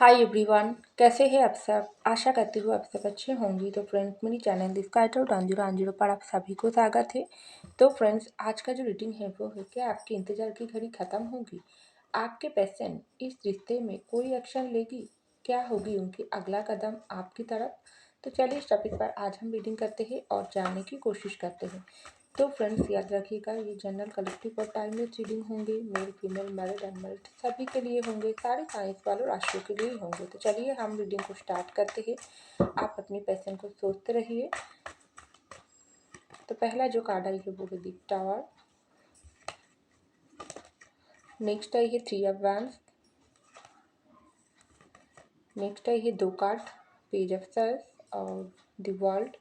Hi everyone, कैसे हैं आप सब। आशा करती हूँ आप सब अच्छे होंगे। तो फ्रेंड्स, मेरी चैनल दिस काइटो 1010 पर आप सभी को स्वागत है। तो फ्रेंड्स, आज का जो रीडिंग है वो है कि आपके इंतजार की घड़ी खत्म होगी। आपके पेशेंट इस रिश्ते में कोई एक्शन लेगी, क्या होगी उनकी अगला कदम आपकी तरफ। तो चलिए इस टॉपिक पर आज हम रीडिंग करते हैं और जानने की कोशिश करते हैं। तो फ्रेंड्स, याद रखिएगा, ये जनरल कलेक्टिव और टाइमलेस रीडिंग होंगे। मेल फीमेल मैरिड अनमैरिड सभी के लिए होंगे, सारे साइंस वालों राशियों के लिए ही होंगे। तो चलिए हम रीडिंग को स्टार्ट करते हैं। आप अपने पैशन को सोचते रहिए। तो पहला जो कार्ड आई है वो है दी टावर। नेक्स्ट आई है 3 ऑफ वैंड्स। नेक्स्ट आई है 2 कार्ड पेज ऑफ सर्स और द वर्ल्ड।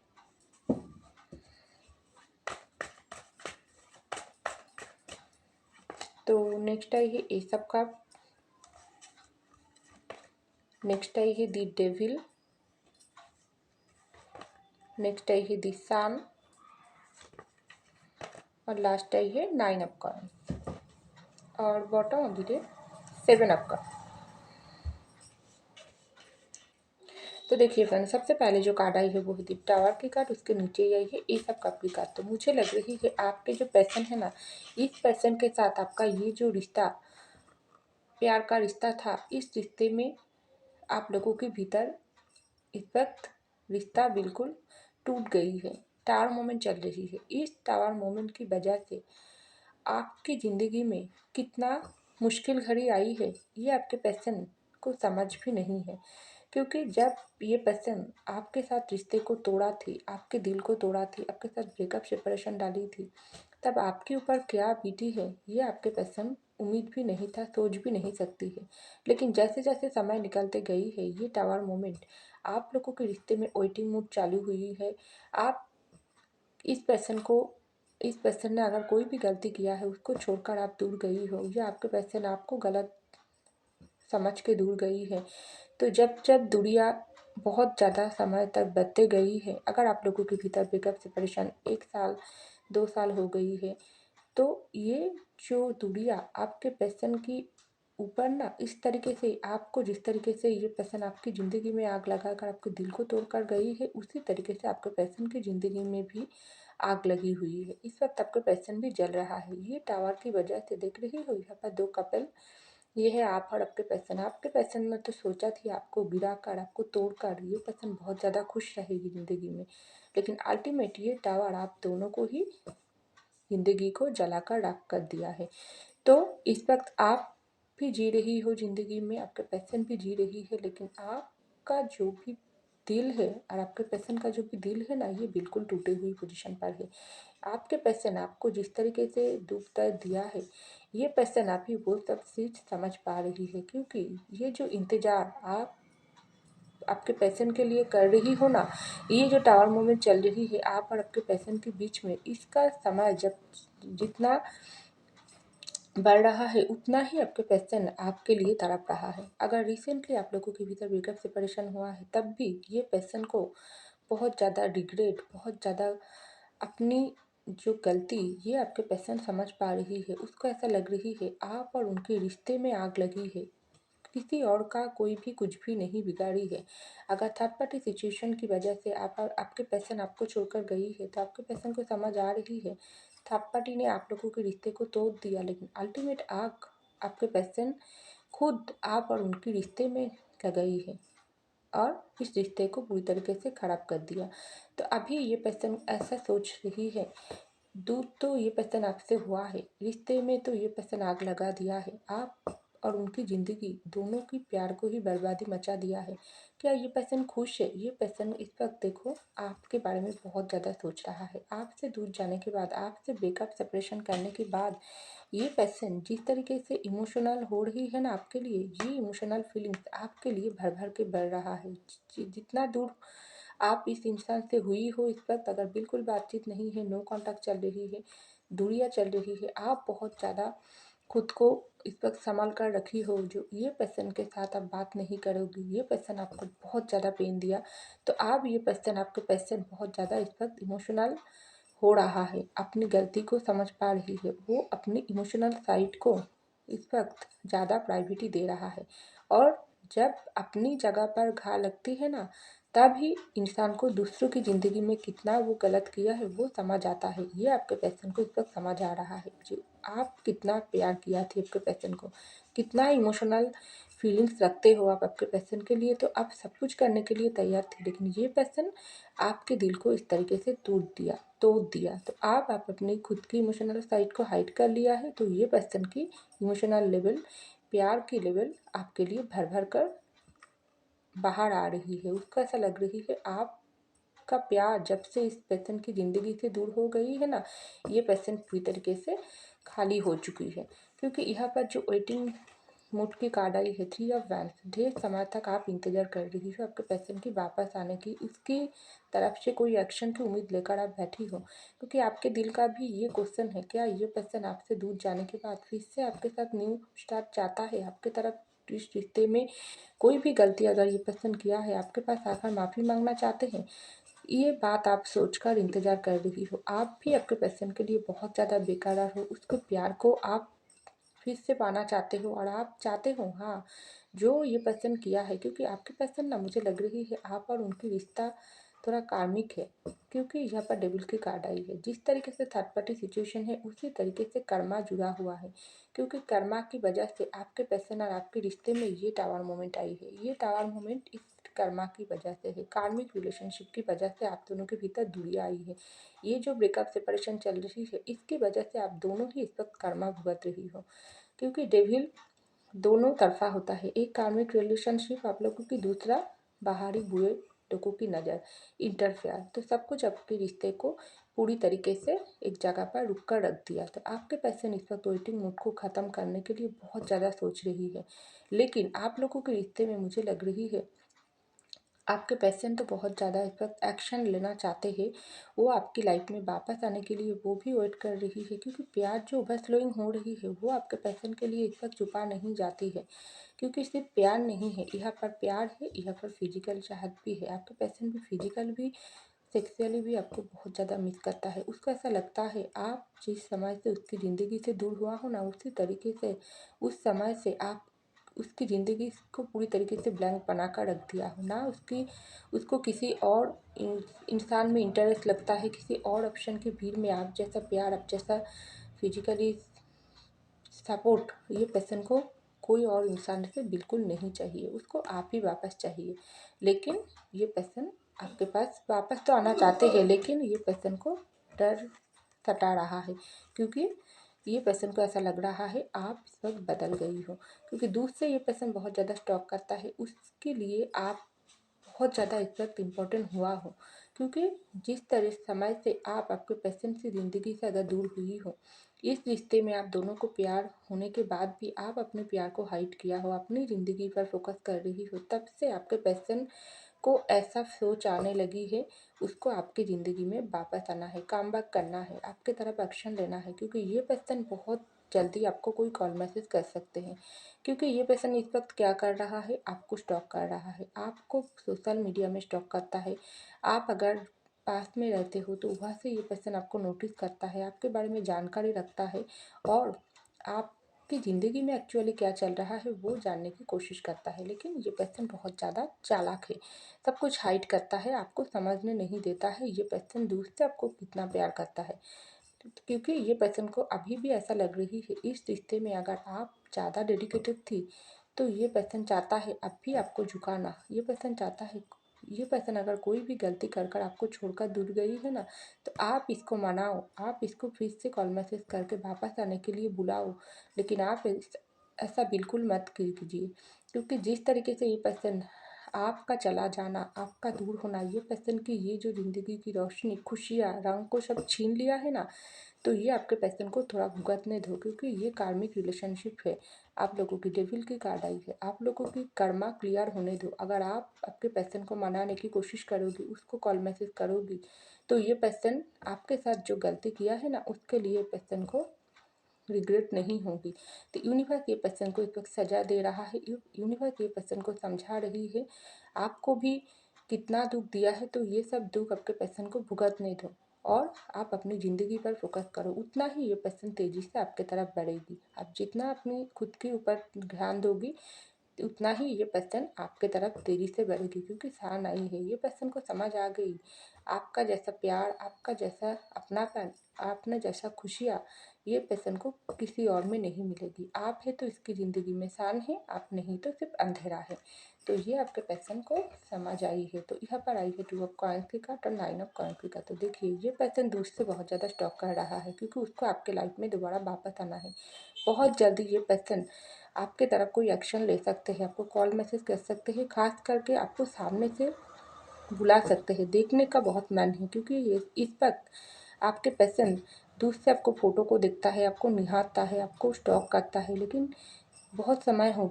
तो नेक्स्ट आई है S of cup. Next I है द डेविल। नेक्स्ट आई है द सन और लास्ट आई है 9 ऑफ कॉइंस और बॉटम अभी है 7 ऑफ कप। तो देखिए फ्रेंड्स, सबसे पहले जो कार्ड आई है वो है दी टावर की कार्ड। उसके नीचे आई है एस ऑफ कप की कार्ड। तो मुझे लग रही है आपके जो पैशन है ना, इस पैशन के साथ आपका ये जो रिश्ता, प्यार का रिश्ता था, इस रिश्ते में आप लोगों के भीतर इस वक्त रिश्ता बिल्कुल टूट गई है। टावर मोमेंट चल रही है। इस टावर मोमेंट की वजह से आपकी ज़िंदगी में कितना मुश्किल घड़ी आई है, ये आपके पैशन को समझ भी नहीं है। क्योंकि जब ये पर्सन आपके साथ रिश्ते को तोड़ा थी, आपके दिल को तोड़ा थी, आपके साथ ब्रेकअप सेपरेशन डाली थी, तब आपके ऊपर क्या बीती है ये आपके पर्सन उम्मीद भी नहीं था, सोच भी नहीं सकती है। लेकिन जैसे जैसे समय निकलते गई है, ये टावर मोमेंट आप लोगों के रिश्ते में वेटिंग मूड चालू हुई है। आप इस पर्सन को इस पर्सन ने अगर कोई भी गलती किया है, उसको छोड़कर आप दूर गई हो, या आपके पर्सन आपको गलत समझ के दूर गई है। तो जब जब दूरियां बहुत ज़्यादा समय तक बढ़ते गई है, अगर आप लोगों के भीतर ब्रेकअप से परेशान 1 साल 2 साल हो गई है, तो ये जो दूरियां आपके पर्सन की ऊपर ना, इस तरीके से आपको, जिस तरीके से ये पर्सन आपकी ज़िंदगी में आग लगाकर आपके दिल को तोड़ कर गई है, उसी तरीके से आपके पर्सन की ज़िंदगी में भी आग लगी हुई है। इस वक्त आपका पैशन भी जल रहा है। ये टावर की वजह से देख रही हो, यहाँ पर 2 कपल, ये है आप और आपके पैशन। आपके पैशन में तो सोचा थी आपको गिरा कर, आपको तोड़ कर ये पैशन बहुत ज़्यादा खुश रहेगी ज़िंदगी में, लेकिन अल्टीमेट ये टावर आप दोनों को ही ज़िंदगी को जलाकर राख कर दिया है। तो इस वक्त आप भी जी रही हो ज़िंदगी में, आपके पैशन भी जी रही है, लेकिन आपका जो भी दिल है और आपके पैशन का जो भी दिल है ना, ये बिल्कुल टूटी हुई पोजीशन पर है। आपके पैशन आपको जिस तरीके से दुख दर्द दिया है, ये पैशन आप ही वो सब चीज़ समझ पा रही है। क्योंकि ये जो इंतज़ार आप आपके पैशन के लिए कर रही हो ना, ये जो टावर मूवमेंट चल रही है आप और आपके पैशन के बीच में, इसका समय जब जितना बढ़ रहा है, उतना ही आपके पैशन आपके लिए तड़प रहा है। अगर रिसेंटली आप लोगों के भीतर ब्रेकअप से परेशान हुआ है, तब भी ये पैशन को बहुत ज़्यादा रिग्रेट, बहुत ज़्यादा अपनी जो गलती, ये आपके पैशन समझ पा रही है। उसको ऐसा लग रही है आप और उनके रिश्ते में आग लगी है, किसी और का कोई भी कुछ भी नहीं बिगाड़ी है। अगर थर्ड पार्टी सिचुएशन की वजह से आपके पैशन आपको छोड़कर गई है, तो आपके पैशन को समझ आ रही है थर्ड पार्टी ने आप लोगों के रिश्ते को तोड़ दिया, लेकिन अल्टीमेट आग आपके पैशन खुद आप और उनके रिश्ते में लगाई है और इस रिश्ते को पूरी तरीके से ख़राब कर दिया। तो अभी ये पर्सन ऐसा सोच रही है, दूर तो ये पर्सन आपसे हुआ है, रिश्ते में तो ये पर्सन आग लगा दिया है, आप और उनकी ज़िंदगी दोनों की प्यार को ही बर्बादी मचा दिया है। क्या ये पर्सन खुश है? ये पर्सन इस वक्त देखो आपके बारे में बहुत ज़्यादा सोच रहा है। आपसे दूर जाने के बाद, आपसे ब्रेकअप सेपरेशन करने के बाद, ये पर्सन जिस तरीके से इमोशनल हो रही है ना आपके लिए, ये इमोशनल फीलिंग्स आपके लिए भर भर के बढ़ रहा है। जितना दूर आप इस इंसान से हुई हो इस वक्त, अगर बिल्कुल बातचीत नहीं है, नो कांटेक्ट चल रही है, दूरियां चल रही है, आप बहुत ज़्यादा खुद को इस वक्त संभाल कर रखी हो, जो ये पर्सन के साथ आप बात नहीं करोगी, ये पर्सन आपको बहुत ज़्यादा पेन दिया, तो आप ये पर्सन, आपके पर्सन बहुत ज़्यादा इस वक्त इमोशनल हो रहा है, अपनी गलती को समझ पा रही है, वो अपनी इमोशनल साइड को इस वक्त ज़्यादा प्रायोरिटी दे रहा है। और जब अपनी जगह पर घा लगती है ना, तब ही इंसान को दूसरों की ज़िंदगी में कितना वो गलत किया है वो समझ आता है। ये आपके पैशन को इस वक्त समझ आ रहा है जी। आप कितना प्यार किया थे आपके पैशन को, कितना इमोशनल फीलिंग्स रखते हो आप आपके पैशन के लिए, तो आप सब कुछ करने के लिए तैयार थे, लेकिन ये पैशन आपके दिल को इस तरीके से तोड़ दिया। तो आप अपनी खुद की इमोशनल साइड को हाइड कर लिया है। तो ये पैशन की इमोशनल लेवल, प्यार की लेवल आपके लिए भर भर कर बाहर आ रही है। उसको ऐसा लग रही है आपका प्यार जब से इस पर्सन की ज़िंदगी से दूर हो गई है ना, ये पर्सन पूरी तरीके से खाली हो चुकी है। क्योंकि यहाँ पर जो वेटिंग मोड की कार्ड आई है, 3 ऑफ वैंड्स, ढेर समय तक आप इंतज़ार कर रही हो आपके पर्सन की वापस आने की, उसकी तरफ से कोई एक्शन की उम्मीद लेकर आप बैठी हो। क्योंकि आपके दिल का भी ये क्वेश्चन है, क्या ये पर्सन आपसे दूर जाने के बाद फिर से आपके साथ न्यू स्टार्ट चाहता है आपके तरफ? इस रिश्ते में कोई भी गलती अगर ये पर्सन किया है, आपके पास आकर माफ़ी मांगना चाहते हैं। ये बात आप सोचकर इंतज़ार कर रही हो। आप भी आपके पर्सन के लिए बहुत ज़्यादा बेकरार हो, उसके प्यार को आप फिर से पाना चाहते हो और आप चाहते हो हाँ, जो ये पर्सन किया है। क्योंकि आपके पर्सन ना, मुझे लग रही है आप और उनकी रिश्ता थोड़ा कार्मिक है। क्योंकि यहाँ पर डेविल की कार्ड आई है, जिस तरीके से थर्ड पार्टी सिचुएशन है उसी तरीके से कर्मा जुड़ा हुआ है। क्योंकि कर्मा की वजह से आपके पर्सन और आपके रिश्ते में ये टावर मोमेंट आई है। ये टावर मोमेंट इस कर्मा की वजह से है, कार्मिक रिलेशनशिप की वजह से आप दोनों के भीतर दूरी आई है। ये जो ब्रेकअप सेपरेशन चल रही है, इसकी वजह से आप दोनों ही इस वक्त कर्मा भुगत रही हो। क्योंकि डेविल दोनों तरफा होता है, एक कार्मिक रिलेशनशिप आप लोगों की, दूसरा बाहरी बुरे लोगों की नज़र, इंटरफेयर। तो सब कुछ आपके रिश्ते को पूरी तरीके से एक जगह पर रुक कर रख दिया। तो आपके पर्सन इस वक्त वेटिंग मोड को ख़त्म करने के लिए बहुत ज़्यादा सोच रही है। लेकिन आप लोगों के रिश्ते में मुझे लग रही है आपके पर्सन तो बहुत ज़्यादा इस वक्त एक्शन लेना चाहते हैं। वो आपकी लाइफ में वापस आने के लिए वो भी वेट कर रही है। क्योंकि प्यार जो ओवरफ्लोइंग हो रही है वो आपके पर्सन के लिए इस वक्त छुपा नहीं जाती है। क्योंकि सिर्फ प्यार नहीं है, यहाँ पर प्यार है, यहाँ पर फिजिकल चाहत भी है। आपके पर्सन भी फिजिकल भी सेक्सुअली भी आपको बहुत ज़्यादा मिस करता है। उसको ऐसा लगता है आप जिस समय से उसकी ज़िंदगी से दूर हुआ हो ना, उसी तरीके से उस समय से आप उसकी ज़िंदगी को पूरी तरीके से ब्लैंक बना कर रख दिया हो ना। उसको किसी और इंसान में इंटरेस्ट लगता है, किसी और ऑप्शन की भीड़ में आप जैसा प्यार, आप जैसा फिजिकली सपोर्ट ये पर्सन को कोई और इंसान से बिल्कुल नहीं चाहिए। उसको आप ही वापस चाहिए। लेकिन ये पर्सन आपके पास वापस तो आना चाहते हैं, लेकिन ये पर्सन को डर सता रहा है। क्योंकि ये पर्सन को ऐसा लग रहा है आप इस वक्त बदल गई हो। क्योंकि दूर से ये पर्सन बहुत ज़्यादा स्टॉक करता है, उसके लिए आप बहुत ज़्यादा इस वक्त इम्पोर्टेंट हुआ हो। क्योंकि जिस तरह समय से आप आपके पर्सन से ज़िंदगी से अगर दूर हुई हो, इस रिश्ते में आप दोनों को प्यार होने के बाद भी आप अपने प्यार को हाइड किया हो, अपनी ज़िंदगी पर फोकस कर रही हो, तब से आपके पर्सन को ऐसा सोच आने लगी है, उसको आपकी ज़िंदगी में वापस आना है, काम बैक करना है, आपके तरफ एक्शन लेना है। क्योंकि ये पर्सन बहुत जल्दी आपको कोई कॉल मैसेज कर सकते हैं। क्योंकि ये पर्सन इस वक्त क्या कर रहा है, आपको स्टॉक कर रहा है, आपको सोशल मीडिया में स्टॉक करता है। आप अगर पास में रहते हो तो वहाँ से ये पर्सन आपको नोटिस करता है, आपके बारे में जानकारी रखता है और आपकी ज़िंदगी में एक्चुअली क्या चल रहा है वो जानने की कोशिश करता है। लेकिन ये पर्सन बहुत ज़्यादा चालाक है, सब कुछ हाइड करता है, आपको समझने नहीं देता है ये पर्सन दूर से आपको कितना प्यार करता है। क्योंकि ये पर्सन को अभी भी ऐसा लग रही है इस रिश्ते में अगर आप ज़्यादा डेडिकेटेड थी, तो ये पर्सन चाहता है अब भी आपको झुकाना। ये पर्सन चाहता है, ये पर्सन अगर कोई भी गलती कर कर आपको छोड़कर दूर गई है ना, तो आप इसको मनाओ, आप इसको फिर से कॉल मैसेज करके वापस आने के लिए बुलाओ। लेकिन आप ऐसा बिल्कुल मत कीजिए। क्योंकि जिस तरीके से ये पर्सन आपका चला जाना, आपका दूर होना, ये पर्सन की ये जो ज़िंदगी की रोशनी, खुशियाँ, रंग को सब छीन लिया है ना, तो ये आपके पर्सन को थोड़ा भुगतने दो। क्योंकि ये कार्मिक रिलेशनशिप है, आप लोगों की डेविल की कार्ड आई है, आप लोगों की कर्मा क्लियर होने दो। अगर आप आपके पर्सन को मनाने की कोशिश करोगी, उसको कॉल मैसेज करोगी, तो ये पर्सन आपके साथ जो गलती किया है ना, उसके लिए पर्सन को रिग्रेट नहीं होगी। तो यूनिवर्स ये पर्सन को एक वक्त सज़ा दे रहा है, यूनिवर्स ये पर्सन को समझा रही है आपको भी कितना दुख दिया है, तो ये सब दुख आपके पर्सन को भुगतने दो और आप अपनी ज़िंदगी पर फोकस करो। उतना ही ये पर्सन तेज़ी से आपके तरफ बढ़ेगी। आप जितना अपनी खुद के ऊपर ध्यान दोगी, उतना ही ये पर्सन आपके तरफ तेजी से बढ़ेगी, क्योंकि सान आई है। ये पर्सन को समझ आ गई आपका जैसा प्यार, आपका जैसा अपनापन, आपने जैसा खुशियाँ ये पर्सन को किसी और में नहीं मिलेगी। आप है तो इसकी ज़िंदगी में सान है, आप नहीं तो सिर्फ अंधेरा है। तो ये आपके पर्सन को समझ आई है। तो यहाँ पर आई है 2 ऑफ कॉइन्स की कार्ड और 9 ऑफ कॉइन्स की कार्ड। तो देखिए ये पर्सन दूर से बहुत ज़्यादा स्टॉक कर रहा है, क्योंकि उसको आपके लाइफ में दोबारा वापस आना है। बहुत जल्दी ये पर्सन आपके तरफ कोई एक्शन ले सकते हैं, आपको कॉल मैसेज कर सकते हैं, खास करके आपको सामने से बुला सकते हैं। देखने का बहुत मन है, क्योंकि ये इस वक्त आपके पर्सन दूर से आपको फ़ोटो को देखता है, आपको निहारता है, आपको स्टॉक करता है, लेकिन बहुत समय हो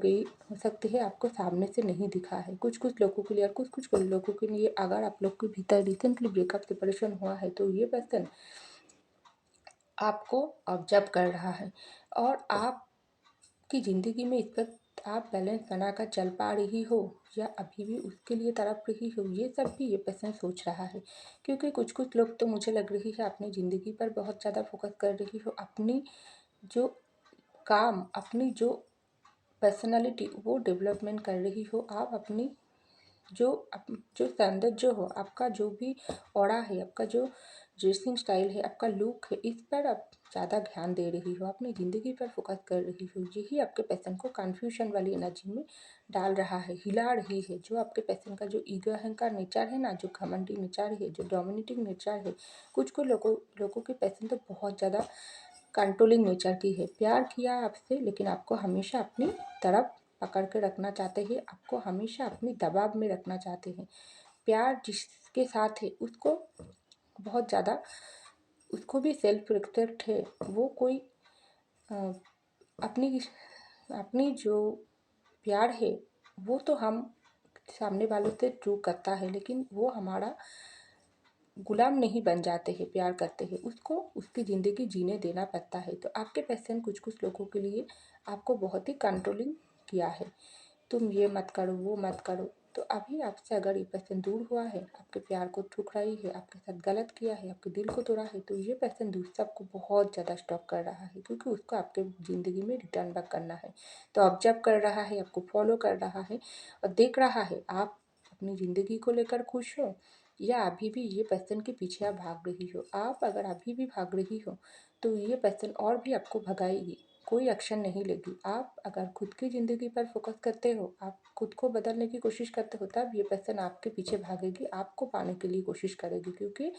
सकती है आपको सामने से नहीं दिखा है। कुछ कुछ लोगों के लिए और कुछ कुछ लोगों के लिए अगर आप लोग के भीतर रिसेंटली ब्रेकअप सेपरेशन हुआ है तो ये पर्सन आपको ऑब्जर्व कर रहा है, और आपकी ज़िंदगी में इस वक्त आप बैलेंस बनाकर चल पा रही हो या अभी भी उसके लिए तड़प रही हो, ये सब भी ये पर्सन सोच रहा है। क्योंकि कुछ कुछ लोग तो मुझे लग रही है अपनी ज़िंदगी पर बहुत ज़्यादा फोकस कर रही हो, अपनी जो काम, अपनी जो पर्सनालिटी वो डेवलपमेंट कर रही हो। आप अपनी जो सौंदर्य हो, आपका जो भी ऑरा है, आपका जो ड्रेसिंग स्टाइल है, आपका लुक है, इस पर आप ज़्यादा ध्यान दे रही हो, अपनी ज़िंदगी पर फोकस कर रही हो। यही आपके पैशन को कन्फ्यूजन वाली एनर्जी में डाल रहा है, हिला रही है। जो आपके पैशन का जो ईगो अहंकार नेचर है ना, जो घमंडी नेचर है, जो डोमिनेटिंग नेचर है, कुछ लोगों के पैशन तो बहुत ज़्यादा कंट्रोलिंग नेचर की है। प्यार किया आपसे, लेकिन आपको हमेशा अपनी तरफ पकड़ के रखना चाहते हैं, आपको हमेशा अपनी दबाव में रखना चाहते हैं। प्यार जिसके साथ है उसको बहुत ज़्यादा, उसको भी सेल्फ रिस्पेक्ट है। वो कोई अ, अपनी अपनी जो प्यार है वो तो हम सामने वालों से ट्रू करता है, लेकिन वो हमारा गुलाम नहीं बन जाते हैं। प्यार करते हैं, उसको उसकी ज़िंदगी जीने देना पड़ता है। तो आपके पर्सन कुछ कुछ लोगों के लिए आपको बहुत ही कंट्रोलिंग किया है, तुम ये मत करो, वो मत करो। तो अभी आपसे अगर ये पर्सन दूर हुआ है, आपके प्यार को ठुकराई है, आपके साथ गलत किया है, आपके दिल को तोड़ा है, तो ये पर्सन दूर से आपको बहुत ज़्यादा स्टॉक कर रहा है, क्योंकि उसको आपके ज़िंदगी में रिटर्न बैक करना है। तो ऑब्जर्व कर रहा है, आपको फॉलो कर रहा है और देख रहा है आप अपनी ज़िंदगी को लेकर खुश हो या अभी भी ये पर्सन के पीछे आप भाग रही हो। आप अगर अभी भी भाग रही हो तो ये पर्सन और भी आपको भगाएगी, कोई एक्शन नहीं लेगी। आप अगर खुद की ज़िंदगी पर फोकस करते हो, आप खुद को बदलने की कोशिश करते हो, तब ये पर्सन आपके पीछे भागेगी, आपको पाने के लिए कोशिश करेगी। क्योंकि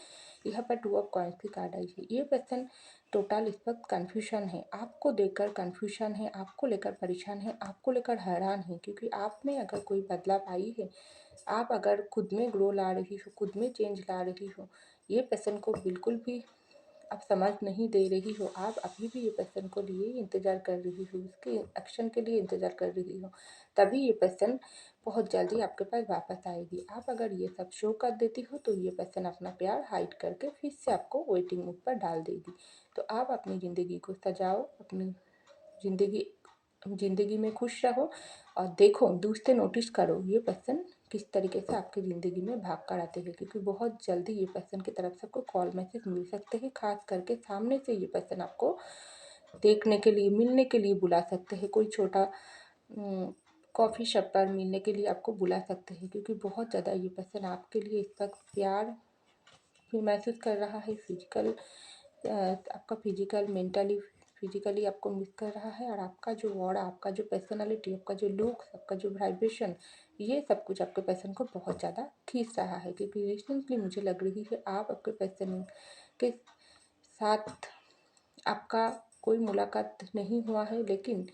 यहाँ पर 2 ऑफ कॉइन्स की कार्ड आई है। ये पर्सन टोटल इस वक्त कन्फ्यूजन है, आपको देखकर कन्फ्यूजन है, आपको लेकर परेशान है, आपको लेकर हैरान है। क्योंकि आप में अगर कोई बदलाव आई है, आप अगर खुद में ग्रो ला रही हो, खुद में चेंज ला रही हो, ये पर्सन को बिल्कुल भी आप समझ नहीं दे रही हो, आप अभी भी ये पर्सन को लिए इंतज़ार कर रही हो, उसके एक्शन के लिए इंतज़ार कर रही हो, तभी ये पर्सन बहुत जल्दी आपके पास वापस आएगी। आप अगर ये सब शो कर देती हो तो ये पर्सन अपना प्यार हाइड करके फिर से आपको वेटिंग मोड पर डाल देगी। तो आप अपनी ज़िंदगी को सजाओ, अपनी ज़िंदगी ज़िंदगी में खुश रहो और देखो, दूर से नोटिस करो ये पर्सन किस तरीके से आपकी ज़िंदगी में भाग कर आते हैं। क्योंकि बहुत जल्दी ये पर्सन की तरफ से आपको कॉल मैसेज मिल सकते हैं, खास करके सामने से ये पर्सन आपको देखने के लिए, मिलने के लिए बुला सकते हैं। कोई छोटा कॉफ़ी शॉप पर मिलने के लिए आपको बुला सकते हैं, क्योंकि बहुत ज़्यादा ये पर्सन आपके लिए इस वक्त प्यार भी महसूस कर रहा है। आपका फिजिकली आपको मिस कर रहा है, और आपका जो ऑरा, आपका जो पर्सनालिटी, आपका जो लुक्स, आपका जो वाइब्रेशन, ये सब कुछ आपके पर्सन को बहुत ज़्यादा खींच रहा है। क्योंकि रिसेंटली मुझे लग रही है आप आपके पर्सन के साथ आपका कोई मुलाकात नहीं हुआ है, लेकिन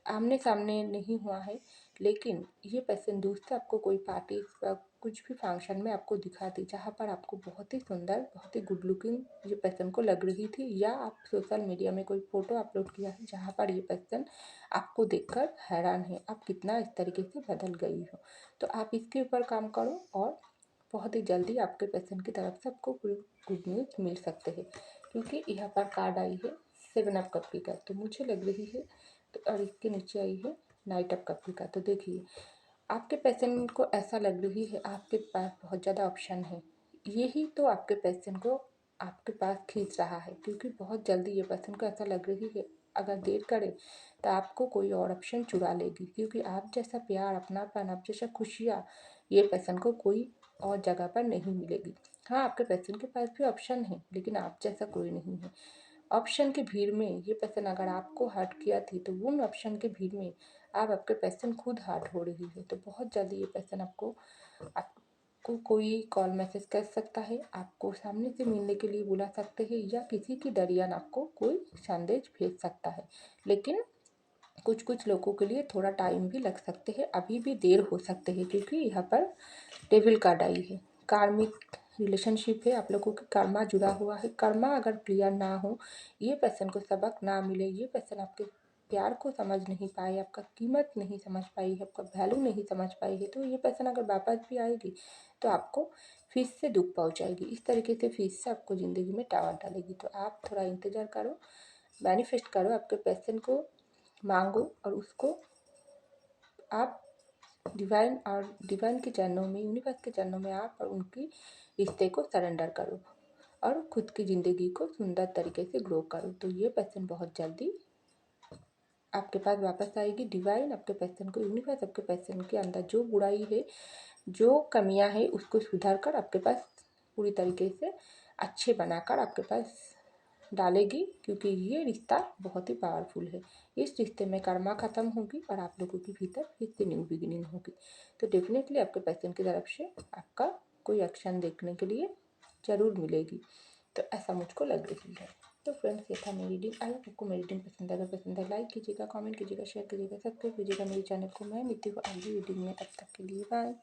आमने सामने नहीं हुआ है, लेकिन ये पर्सन दूर से आपको कोई पार्टी या कुछ भी फंक्शन में आपको दिखा दी, जहाँ पर आपको बहुत ही सुंदर, बहुत ही गुड लुकिंग ये पर्सन को लग रही थी, या आप सोशल मीडिया में कोई फ़ोटो अपलोड किया है जहाँ पर ये पर्सन आपको देखकर हैरान है, आप कितना इस तरीके से बदल गई हो। तो आप इसके ऊपर काम करो और बहुत ही जल्दी आपके पर्सन की तरफ से आपको गुड न्यूज़ मिल सकते हैं। क्योंकि यहाँ पर कार्ड आई है 7 ऑफ कप की कार्ड, तो मुझे लग रही है तो, और इसके नीचे आई है नाइट ऑफ कप का। तो देखिए आपके पैसन को ऐसा लग रही है आपके पास बहुत ज़्यादा ऑप्शन है, यही तो आपके पैसन को आपके पास खींच रहा है। क्योंकि बहुत जल्दी ये पर्सन को ऐसा लग रही है अगर देर करे तो आपको कोई और ऑप्शन चुरा लेगी, क्योंकि आप जैसा प्यार, अपनापन, आप जैसा खुशियाँ ये पर्सन को कोई और जगह पर नहीं मिलेगी। हाँ, आपके पर्सन के पास भी ऑप्शन है, लेकिन आप जैसा कोई नहीं है। ऑप्शन की भीड़ में ये पर्सन अगर आपको हर्ट किया थी, तो उन ऑप्शन की भीड़ में आप आपके पर्सन खुद हर्ट हो रही है। तो बहुत जल्दी ये पर्सन आपको कोई कॉल मैसेज कर सकता है, आपको सामने से मिलने के लिए बुला सकते हैं, या किसी की दरियान आपको कोई संदेश भेज सकता है। लेकिन कुछ कुछ लोगों के लिए थोड़ा टाइम भी लग सकते हैं, अभी भी देर हो सकते हैं, क्योंकि यहाँ पर डेविल कार्ड आई है। कार्मिक रिलेशनशिप है, आप लोगों के कर्मा जुड़ा हुआ है। कर्मा अगर क्लियर ना हो, ये पर्सन को सबक ना मिले, ये पर्सन आपके प्यार को समझ नहीं पाए, आपका कीमत नहीं समझ पाई है, आपका वैल्यू नहीं समझ पाई है, तो ये पर्सन अगर वापस भी आएगी तो आपको फिर से दुख पहुंचाएगी। इस तरीके से फिर से आपको ज़िंदगी में टावर डालेगी। तो आप थोड़ा इंतज़ार करो, मैनिफेस्ट करो, आपके पर्सन को मांगो और उसको आप डिवाइन के चरणों में, यूनिवर्स के चरणों में आप और उनकी रिश्ते को सरेंडर करो और खुद की ज़िंदगी को सुंदर तरीके से ग्रो करो। तो ये पर्सन बहुत जल्दी आपके पास वापस आएगी। डिवाइन आपके पर्सन को, यूनिवर्स आपके पर्सन के अंदर जो बुराई है, जो कमियां है, उसको सुधार कर आपके पास पूरी तरीके से अच्छे बनाकर आपके पास डालेगी, क्योंकि ये रिश्ता बहुत ही पावरफुल है। इस रिश्ते में कर्मा ख़त्म होगी और आप लोगों के भीतर फिर से न्यू बिगिनिंग होगी। तो डेफिनेटली आपके पर्सन की तरफ से आपका कोई एक्शन देखने के लिए ज़रूर मिलेगी। तो ऐसा मुझको लग रही है। तो फ्रेंड्स, ये था मेरी रीडिंग। आई होप आपको मेरी रीडिंग पसंद है। अगर पसंद है लाइक कीजिएगा, कमेंट कीजिएगा, शेयर कीजिएगा, सब्सक्राइब कीजिएगा मेरे चैनल को। मैं मिलती हूँ अगली रीडिंग में, तब तक के लिए बाय।